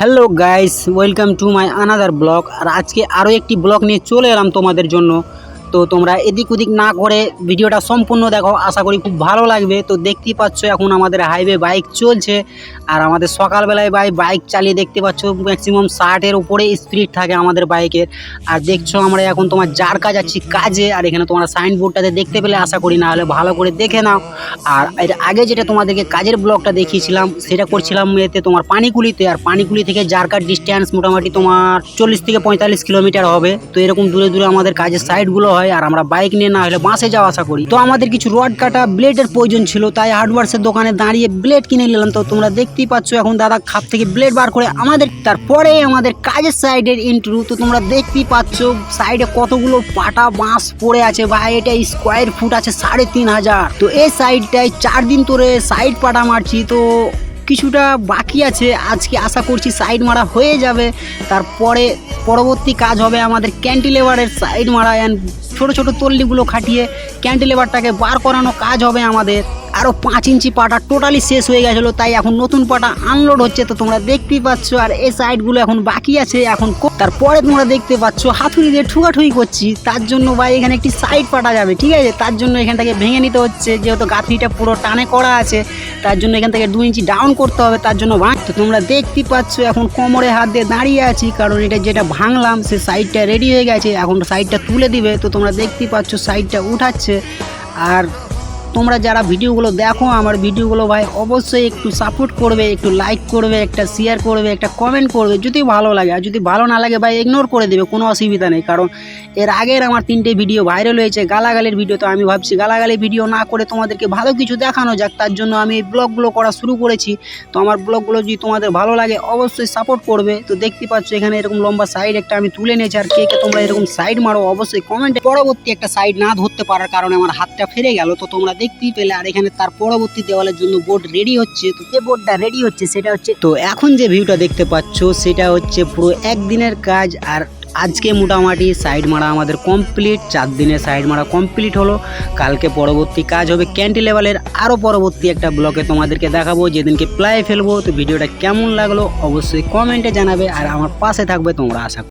Hello guys, welcome to my another blog. আর আজকে আরও একটি ব্লগ নিয়ে চলে এলাম তোমাদের জন্য। তো তোমরা এদিক ওদিক না করে ভিডিওটা সম্পূর্ণ দেখো, আশা করি খুব ভালো লাগবে। তো দেখতেই পাচ্ছ এখন আমাদের হাইওয়ে বাইক চলছে, আর আমাদের সকালবেলায় বাইক চালিয়ে দেখতে পাচ্ছ ম্যাক্সিমাম 60-এর উপরে স্পিড থাকে আমাদের বাইকের। আর দেখছো আমরা এখন তোমার জারকা যাচ্ছি কাজে, আর এখানে তোমরা সাইনবোর্ডটাতে দেখতে পেলে আশা করি, না হলে ভালো করে দেখে নাও। আর এর আগে যেটা তোমাদেরকে কাজের ব্লগটা দেখিয়েছিলাম সেটা করছিলাম এতে তোমার পানিকুলিতে, আর পানিকুলি থেকে জারকার ডিস্টেন্স মোটামুটি তোমার 40 থেকে 45 কিলোমিটার হবে। তো এরকম দূরে দূরে আমাদের কাজের সাইডগুলো হয়, আর আমরা বাইক নিয়ে না হলে বাসে যাওয়া আসা করি। তো আমাদের কিছু রড কাটা ব্লেডের প্রয়োজন ছিল, তাই হার্ডওয়ার্সের দোকানে দাঁড়িয়ে ব্লেড কিনে নিলাম। তো তোমরা দেখতেই পাচ্ছ এখন দাদা খাপ থেকে ব্লেড বার করে আমাদের, তারপরে আমাদের কাজের সাইডের ইন্ট্রু। তো তোমরা দেখতেই পাচ্ছ সাইডে কতগুলো পাটা বাঁশ পড়ে আছে ভাই, এটা স্কোয়ার ফুট আছে 3500। তো এই সাইডটায় 4 দিন ধরে সাইড পাটা মারছি, তো কিছুটা বাকি আছে। আজকে আশা করছি সাইড মারা হয়ে যাবে। তারপরে পরবর্তী কাজ হবে আমাদের ক্যান্টিলেভারের সাইড মারা, অ্যান্ড ছোটো ছোটো তল্লিগুলো খাটিয়ে ক্যান্টিলেভারটাকে বার করানো কাজ হবে আমাদের। আরও 5 ইঞ্চি পাটা টোটালি শেষ হয়ে গেছিলো, তাই এখন নতুন পাটা আনলোড হচ্ছে। তো তোমরা দেখতেই পাচ্ছ, আর এই সাইডগুলো এখন বাকি আছে এখন। তারপরে তোমরা দেখতে পাচ্ছ হাতুড়ি দিয়ে ঠুকাঠুকি করছি, তার জন্য ভাই এখানে একটি সাইড পাটা যাবে, ঠিক আছে? তার জন্য এখানটাকে ভেঙে নিতে হচ্ছে, যেহেতু গাঁথনিটা পুরো টানে করা আছে, তার জন্য এখান থেকে 2 ইঞ্চি ডাউন করতে হবে, তার জন্য তো তোমরা দেখতেই পাচ্ছ এখন কোমরে হাত দিয়ে দাঁড়িয়ে আছি, কারণ এটা যেটা ভাঙলাম সে সাইডটা রেডি হয়ে গেছে, এখন সাইডটা তুলে দিবে। তো তোমরা দেখতেই পাচ্ছ সাইডটা উঠাচ্ছে। আর তোমরা যারা ভিডিওগুলো দেখো আমার ভিডিওগুলো ভাই অবশ্যই একটু সাপোর্ট করবে, একটু লাইক করবে, একটা শেয়ার করবে, একটা কমেন্ট করবে যদি ভালো লাগে। আর যদি ভালো না লাগে ভাই ইগনোর করে দেবে, কোনো অসুবিধা নেই। কারণ এর আগের আমার 3টে ভিডিও ভাইরাল হয়েছে গালাগালির ভিডিও, তো আমি ভাবছি গালাগালি ভিডিও না করে তোমাদেরকে ভালো কিছু দেখানো যাক, তার জন্য আমি এই ব্লগগুলো করা শুরু করেছি। তো আমার ব্লগগুলো যদি তোমাদের ভালো লাগে অবশ্যই সাপোর্ট করবে। তো দেখতে পাচ্ছ এখানে এরকম লম্বা সাইড একটা আমি তুলে নিয়েছি, আর কে কে তোমরা এরকম সাইড মারো অবশ্যই কমেন্টে। পরবর্তী একটা সাইড না ধরতে পারার কারণে আমার হাতটা ফেরে গেল, তো তোমরা দেখতেই পেলে। আর এখানে তার পরবর্তী দেওয়ালের জন্য বোর্ড রেডি হচ্ছে। তো যে বোর্ডটা রেডি হচ্ছে সেটা হচ্ছে, তো এখন যে ভিউটা দেখতে পাচ্ছ সেটা হচ্ছে পুরো একদিনের কাজ। আর আজকে মোটামুটি সাইড মারা আমাদের কমপ্লিট, 4 দিনের সাইড মারা কমপ্লিট হলো। কালকে পরবর্তী কাজ হবে ক্যান্টিলেভারের, আরও পরবর্তী একটা ব্লকে তোমাদেরকে দেখাবো যেদিনকে প্লাই ফেলবো। তো ভিডিওটা কেমন লাগলো অবশ্যই কমেন্টে জানাবে, আর আমার পাশে থাকবে তোমরা আশা